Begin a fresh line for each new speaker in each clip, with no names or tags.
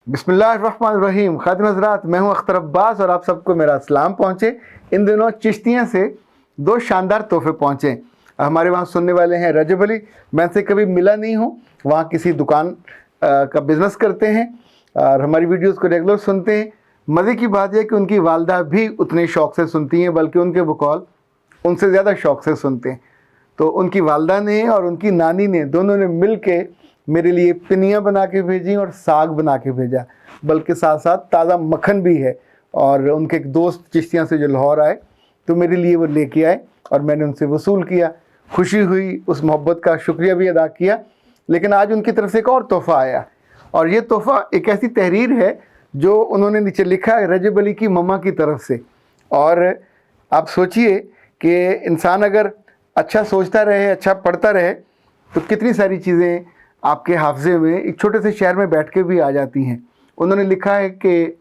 बिस्मिल्लाहिर्रहमानिर्रहीम। खातिन हज़रात, मैं हूं अख्तर अब्बास और आप सबको मेरा सलाम पहुँचे। इन दिनों चिश्तियाँ से दो शानदार तोहफे पहुँचे। हमारे वहाँ सुनने वाले हैं रजब अली, मैं इनसे कभी मिला नहीं हूँ, वहाँ किसी दुकान का बिज़नेस करते हैं और हमारी वीडियोस को रेगुलर सुनते हैं। मज़े की बात यह कि उनकी वालदा भी उतने शौक़ से सुनती हैं, बल्कि उनके बकौल उनसे ज़्यादा शौक़ से सुनते हैं। तो उनकी वालदा ने और उनकी नानी ने दोनों ने मिल के मेरे लिए पिनियाँ बना के भेजी और साग बना के भेजा, बल्कि साथ साथ ताज़ा मक्खन भी है। और उनके एक दोस्त चिश्तियाँ से जो लाहौर आए तो मेरे लिए वो लेके आए और मैंने उनसे वसूल किया। खुशी हुई, उस मोहब्बत का शुक्रिया भी अदा किया। लेकिन आज उनकी तरफ से एक और तोहफ़ा आया और ये तोहफ़ा एक ऐसी तहरीर है जो उन्होंने नीचे लिखा है रजब अली की मम्मा की तरफ से। और आप सोचिए कि इंसान अगर अच्छा सोचता रहे, अच्छा पढ़ता रहे तो कितनी सारी चीज़ें आपके हाफ़ज़े में एक छोटे से शहर में बैठ के भी आ जाती हैं। उन्होंने लिखा है कि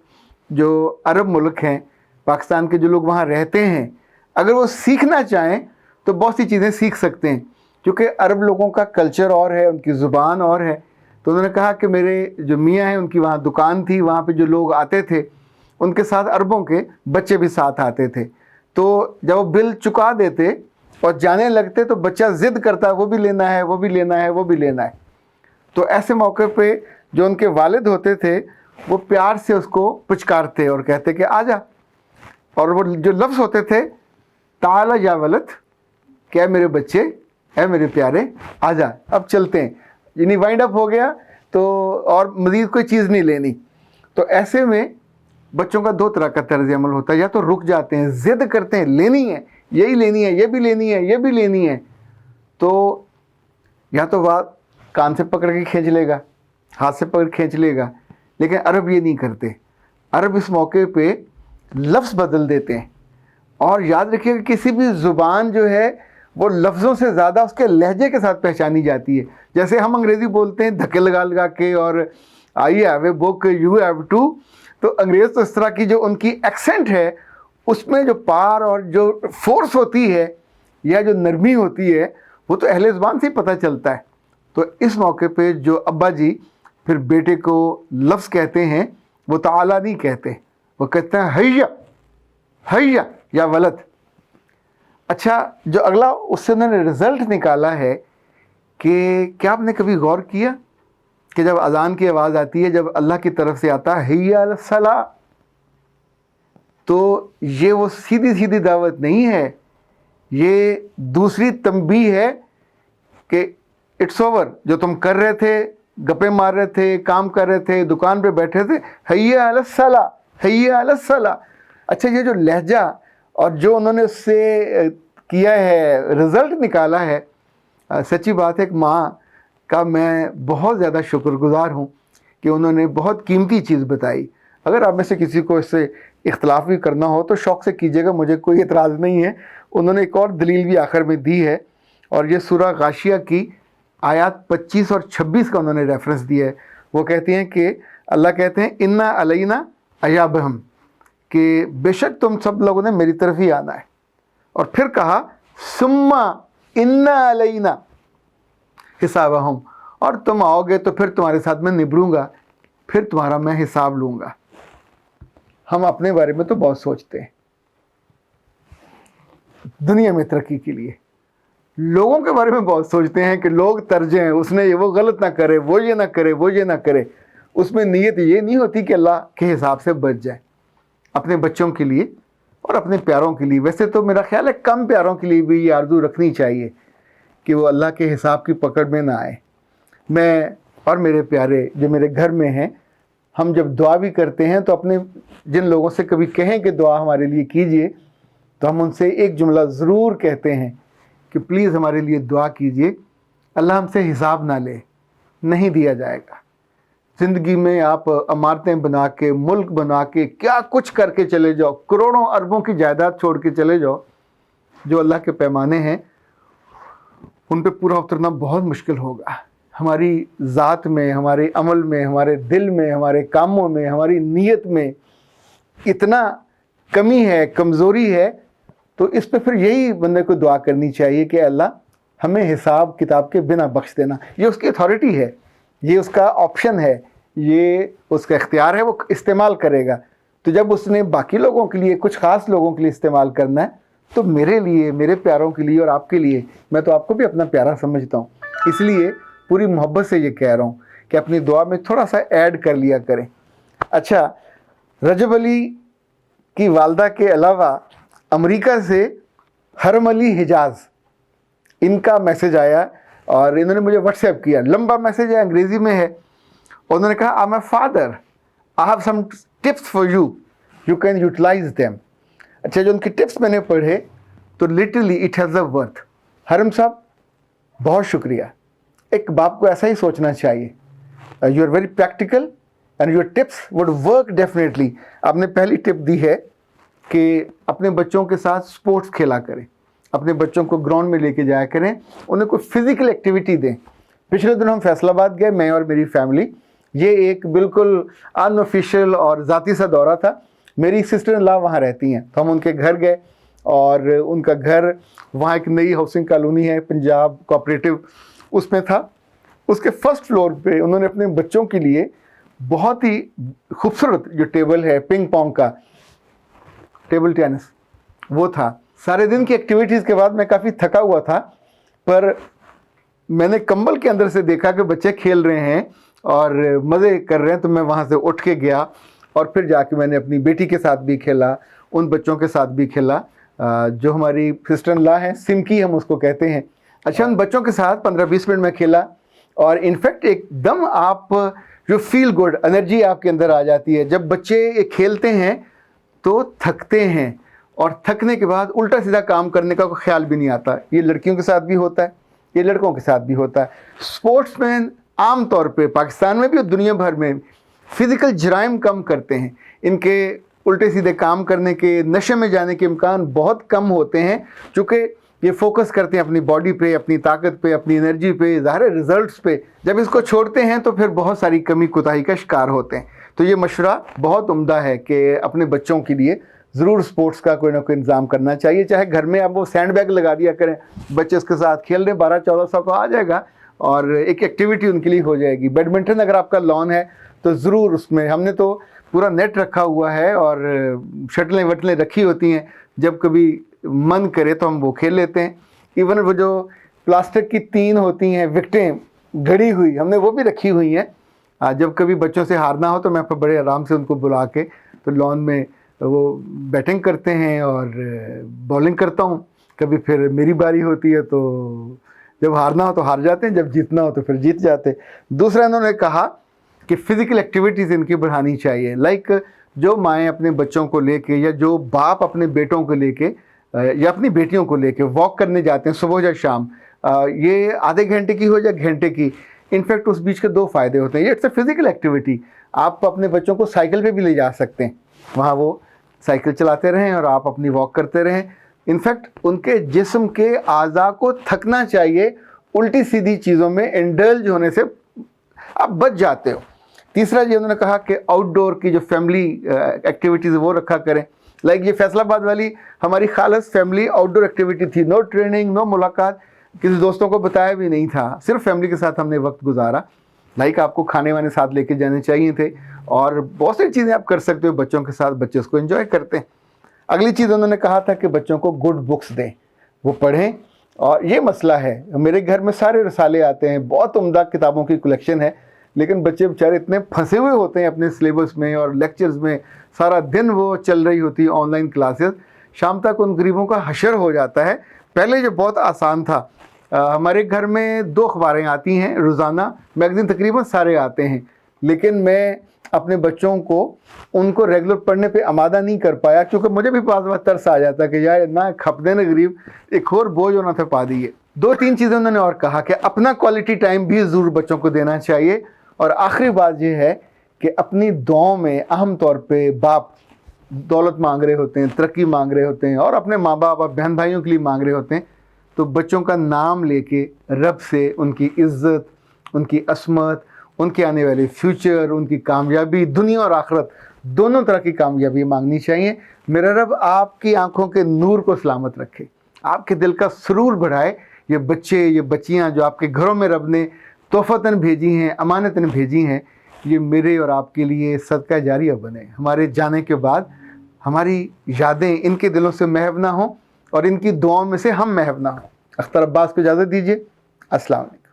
जो अरब मुल्क हैं, पाकिस्तान के जो लोग वहाँ रहते हैं, अगर वो सीखना चाहें तो बहुत सी चीज़ें सीख सकते हैं, क्योंकि अरब लोगों का कल्चर और है, उनकी ज़ुबान और है। तो उन्होंने कहा कि मेरे जो मियाँ हैं उनकी वहाँ दुकान थी, वहाँ पे जो लोग आते थे उनके साथ अरबों के बच्चे भी साथ आते थे। तो जब वो बिल चुका देते और जाने लगते तो बच्चा ज़िद करता, वो भी लेना है, वो भी लेना है, वो भी लेना है। तो ऐसे मौके पे जो उनके वालिद होते थे वो प्यार से उसको पुचकारते और कहते कि आजा। और वो जो लफ्ज़ होते थे ताला या वलद, क्या मेरे बच्चे, है मेरे प्यारे, आजा, अब चलते हैं, यानी वाइंड अप हो गया तो और मज़ीद कोई चीज़ नहीं लेनी। तो ऐसे में बच्चों का दो तरह का तर्ज अमल होता है, या तो रुक जाते हैं, ज़िद करते हैं, लेनी है, यही लेनी है, ये भी लेनी है, ये भी लेनी है। तो या तो वह कान से पकड़ के खींच लेगा, हाथ से पकड़ खींच लेगा। लेकिन अरब ये नहीं करते। अरब इस मौके पे लफ्ज़ बदल देते हैं। और याद रखिएगा किसी भी ज़ुबान जो है वो लफ्ज़ों से ज़्यादा उसके लहजे के साथ पहचानी जाती है। जैसे हम अंग्रेज़ी बोलते हैं धक्के लगा लगा के, और I have a book, you have to. तो अंग्रेज़ तो इस तरह की जो उनकी एक्सेंट है उसमें जो पार और जो फोर्स होती है या जो नरमी होती है वो तो अहले ज़ुबान से ही पता चलता है। तो इस मौके पे जो अब्बा जी फिर बेटे को लफ्ज़ कहते हैं, वो ताला नहीं कहते, वो कहते हैं हैया, हैया या वलद। अच्छा, जो अगला उससे उन्होंने रिज़ल्ट निकाला है कि क्या आपने कभी गौर किया कि जब अज़ान की आवाज़ आती है, जब अल्लाह की तरफ से आता है हैया अल सला, तो ये वो सीधी सीधी दावत नहीं है, ये दूसरी तंबीह है कि इट्स ओवर। जो तुम कर रहे थे, गप्पे मार रहे थे, काम कर रहे थे, दुकान पे बैठे थे, हैया अल सला, हैया अल सला। अच्छा, ये जो लहजा और जो उन्होंने उससे किया है, रिज़ल्ट निकाला है, सच्ची बात है एक माँ का मैं बहुत ज़्यादा शुक्रगुज़ार हूँ कि उन्होंने बहुत कीमती चीज़ बताई। अगर आप में से किसी को इससे इख्तलाफ भी करना हो तो शौक़ से कीजिएगा, मुझे कोई एतराज़ नहीं है। उन्होंने एक और दलील भी आखिर में दी है, और ये सूरह गाशिया की आयत 25 और 26 का उन्होंने रेफरेंस दिया है। वो कहती हैं कि अल्लाह कहते हैं इन्ना अलैना अयाबहम, कि बेशक तुम सब लोगों ने मेरी तरफ ही आना है। और फिर कहा सुम्मा इन्ना अलैना हिसाबहम, और तुम आओगे तो फिर तुम्हारे साथ मैं निभरूंगा, फिर तुम्हारा मैं हिसाब लूँगा। हम अपने बारे में तो बहुत सोचते हैं दुनिया में तरक्की के लिए, लोगों के बारे में बहुत सोचते हैं कि लोग तरजे हैं, उसने ये वो गलत ना करे, वो ये ना करे, वो ये ना करे। उसमें नीयत ये नहीं होती कि अल्लाह के हिसाब से बच जाए। अपने बच्चों के लिए और अपने प्यारों के लिए, वैसे तो मेरा ख्याल है कम प्यारों के लिए भी ये आरज़ू रखनी चाहिए कि वो अल्लाह के हिसाब की पकड़ में ना आए। मैं और मेरे प्यारे जो मेरे घर में हैं, हम जब दुआ भी करते हैं तो अपने जिन लोगों से कभी कहें कि दुआ हमारे लिए कीजिए, तो हम उनसे एक जुमला ज़रूर कहते हैं कि प्लीज़ हमारे लिए दुआ कीजिए, अल्लाह हमसे हिसाब ना ले, नहीं दिया जाएगा। ज़िंदगी में आप इमारतें बना के, मुल्क बना के, क्या कुछ करके चले जाओ, करोड़ों अरबों की जायदाद छोड़ के चले जाओ, जो अल्लाह के पैमाने हैं उन पे पूरा उतरना बहुत मुश्किल होगा। हमारी ज़ात में, हमारे अमल में, हमारे दिल में, हमारे कामों में, हमारी नीयत में इतना कमी है, कमज़ोरी है। तो इस पे फिर यही बंदे को दुआ करनी चाहिए कि अल्लाह हमें हिसाब किताब के बिना बख्श देना। ये उसकी अथॉरिटी है, ये उसका ऑप्शन है, ये उसका इख्तियार है, वो इस्तेमाल करेगा। तो जब उसने बाकी लोगों के लिए, कुछ ख़ास लोगों के लिए इस्तेमाल करना है, तो मेरे लिए, मेरे प्यारों के लिए और आपके लिए, मैं तो आपको भी अपना प्यारा समझता हूँ, इसलिए पूरी मोहब्बत से ये कह रहा हूँ कि अपनी दुआ में थोड़ा सा ऐड कर लिया करें। अच्छा, रजब अली की वालदा के अलावा अमेरिका से हरम अली हिजाज, इनका मैसेज आया और इन्होंने मुझे व्हाट्सएप किया। लंबा मैसेज है, अंग्रेज़ी में है। उन्होंने कहा, I am a father, I have some tips for you, you can utilise them. अच्छा, जो उनके टिप्स मैंने पढ़े तो literally it has a worth. हरम साहब, बहुत शुक्रिया। एक बाप को ऐसा ही सोचना चाहिए। You are very practical and your tips would work definitely. आपने पहली टिप दी है कि अपने बच्चों के साथ स्पोर्ट्स खेला करें, अपने बच्चों को ग्राउंड में लेके जाया करें, उन्हें कोई फिजिकल एक्टिविटी दें। पिछले दिनों हम फैसलाबाद गए, मैं और मेरी फैमिली। ये एक बिल्कुल अनऑफिशियल और ज़ाती सा दौरा था। मेरी सिस्टर इन लॉ वहाँ रहती हैं, तो हम उनके घर गए और उनका घर वहाँ एक नई हाउसिंग कॉलोनी है, पंजाब कोऑपरेटिव, उसमें था। उसके फर्स्ट फ्लोर पे उन्होंने अपने बच्चों के लिए बहुत ही खूबसूरत जो टेबल है, पिंग पोंग का टेबल टेनिस, वो था। सारे दिन की एक्टिविटीज़ के बाद मैं काफ़ी थका हुआ था, पर मैंने कंबल के अंदर से देखा कि बच्चे खेल रहे हैं और मज़े कर रहे हैं, तो मैं वहाँ से उठ के गया और फिर जाके मैंने अपनी बेटी के साथ भी खेला, उन बच्चों के साथ भी खेला जो हमारी सिस्टर इन लॉ हैं, सिमकी हम उसको कहते हैं। अच्छा, उन बच्चों के साथ 15-20 मिनट में खेला और इनफैक्ट एकदम आप जो फील गुड एनर्जी आपके अंदर आ जाती है। जब बच्चे ये खेलते हैं तो थकते हैं और थकने के बाद उल्टा सीधा काम करने का कोई ख्याल भी नहीं आता। ये लड़कियों के साथ भी होता है, ये लड़कों के साथ भी होता है। स्पोर्ट्समैन आम तौर पे पाकिस्तान में भी और दुनिया भर में फिज़िकल जराइम कम करते हैं। इनके उल्टे सीधे काम करने के, नशे में जाने के इम्कान बहुत कम होते हैं, चूँकि ये फोकस करते हैं अपनी बॉडी पे, अपनी ताकत पे, अपनी एनर्जी पे, ज़ाहिर रिजल्ट्स पे। जब इसको छोड़ते हैं तो फिर बहुत सारी कमी कोताही का शिकार होते हैं। तो ये मशवरा बहुत उम्दा है कि अपने बच्चों के लिए ज़रूर स्पोर्ट्स का कोई ना कोई इंतज़ाम करना चाहिए। चाहे घर में आप वो सैंड बैग लगा दिया करें, बच्चे उसके साथ खेल रहे, 12-1400 को आ जाएगा और एक एक्टिविटी उनके लिए हो जाएगी। बैडमिंटन अगर आपका लॉन है तो ज़रूर उसमें, हमने तो पूरा नेट रखा हुआ है और शटलें वटलें रखी होती हैं, जब कभी मन करे तो हम वो खेल लेते हैं। इवन वो जो प्लास्टिक की 3 होती हैं विकटें गड़ी हुई, हमने वो भी रखी हुई हैं। जब कभी बच्चों से हारना हो तो मैं बड़े आराम से उनको बुला के तो लॉन में वो बैटिंग करते हैं और बॉलिंग करता हूँ। कभी फिर मेरी बारी होती है तो जब हारना हो तो हार जाते हैं, जब जीतना हो तो फिर जीत जाते। दूसरा, इन्होंने कहा कि फ़िज़िकल एक्टिविटीज़ इनकी बढ़ानी चाहिए। लाइक जो माएँ अपने बच्चों को लेके या जो बाप अपने बेटों को लेके या अपनी बेटियों को लेके वॉक करने जाते हैं सुबह या शाम, ये आधे घंटे की हो या घंटे की, इनफैक्ट उस बीच के 2 फ़ायदे होते हैं। ये इट्स अ फिज़िकल एक्टिविटी। आप अपने बच्चों को साइकिल पे भी ले जा सकते हैं, वहाँ वो साइकिल चलाते रहें और आप अपनी वॉक करते रहें। इनफैक्ट उनके जिस्म के आज़ा को थकना चाहिए, उल्टी सीधी चीज़ों में इंडल्ज होने से आप बच जाते हो। तीसरा, ये उन्होंने कहा कि आउटडोर की जो फैमिली एक्टिविटीज़ वो रखा करें। लाइक ये फैसलाबाद वाली हमारी खालस फैमिली आउटडोर एक्टिविटी थी, नो ट्रेनिंग, नो मुलाकात, किसी दोस्तों को बताया भी नहीं था, सिर्फ फैमिली के साथ हमने वक्त गुजारा। लाइक आपको खाने वाने साथ लेके जाने चाहिए थे और बहुत सारी चीज़ें आप कर सकते हो बच्चों के साथ, बच्चे उसको एंजॉय करते हैं। अगली चीज़ उन्होंने कहा था कि बच्चों को गुड बुक्स दें, वो पढ़ें। और ये मसला है, मेरे घर में सारे रसाले आते हैं, बहुत उम्दा किताबों की कलेक्शन है, लेकिन बच्चे बेचारे इतने फंसे हुए होते हैं अपने सिलेबस में और लेक्चर्स में, सारा दिन वो चल रही होती है ऑनलाइन क्लासेस, शाम तक उन गरीबों का हशर हो जाता है। पहले जो बहुत आसान था, हमारे घर में 2 अखबारें आती हैं रोज़ाना, मैगज़ीन तकरीबन सारे आते हैं, लेकिन मैं अपने बच्चों को उनको रेगुलर पढ़ने पे आमादा नहीं कर पाया, क्योंकि मुझे भी पास वक्त तरस आ जाता कि यार ना खप देने गरीब, एक और बोझ होना था पा दिए। 2-3 चीज़ें उन्होंने और कहा कि अपना क्वालिटी टाइम भी ज़रूर बच्चों को देना चाहिए। और आखिरी बात ये है कि अपनी दुआओं में अहम तौर पे बाप दौलत मांग रहे होते हैं, तरक्की मांग रहे होते हैं और अपने माँ बाप और बहन भाइयों के लिए मांग रहे होते हैं, तो बच्चों का नाम लेके रब से उनकी इज़्ज़त, उनकी असमत, उनके आने वाले फ्यूचर, उनकी कामयाबी, दुनिया और आखिरत दोनों तरह की कामयाबी मांगनी चाहिए। मेरा रब आपकी आंखों के नूर को सलामत रखे, आपके दिल का सुरूर बढ़ाए। ये बच्चे, ये बच्चियां जो आपके घरों में रब ने तोहफ़तन भेजी हैं, अमानतन भेजी हैं, یہ میرے اور آپ کے لیے صدقہ جاریہ بنے، ہمارے جانے کے بعد ہماری یادیں ان کے دلوں سے محو نہ ہوں اور ان کی دعاؤں میں سے ہم محو نہ ہوں۔ اختر عباس کو اجازت دیجیے، السلام علیکم۔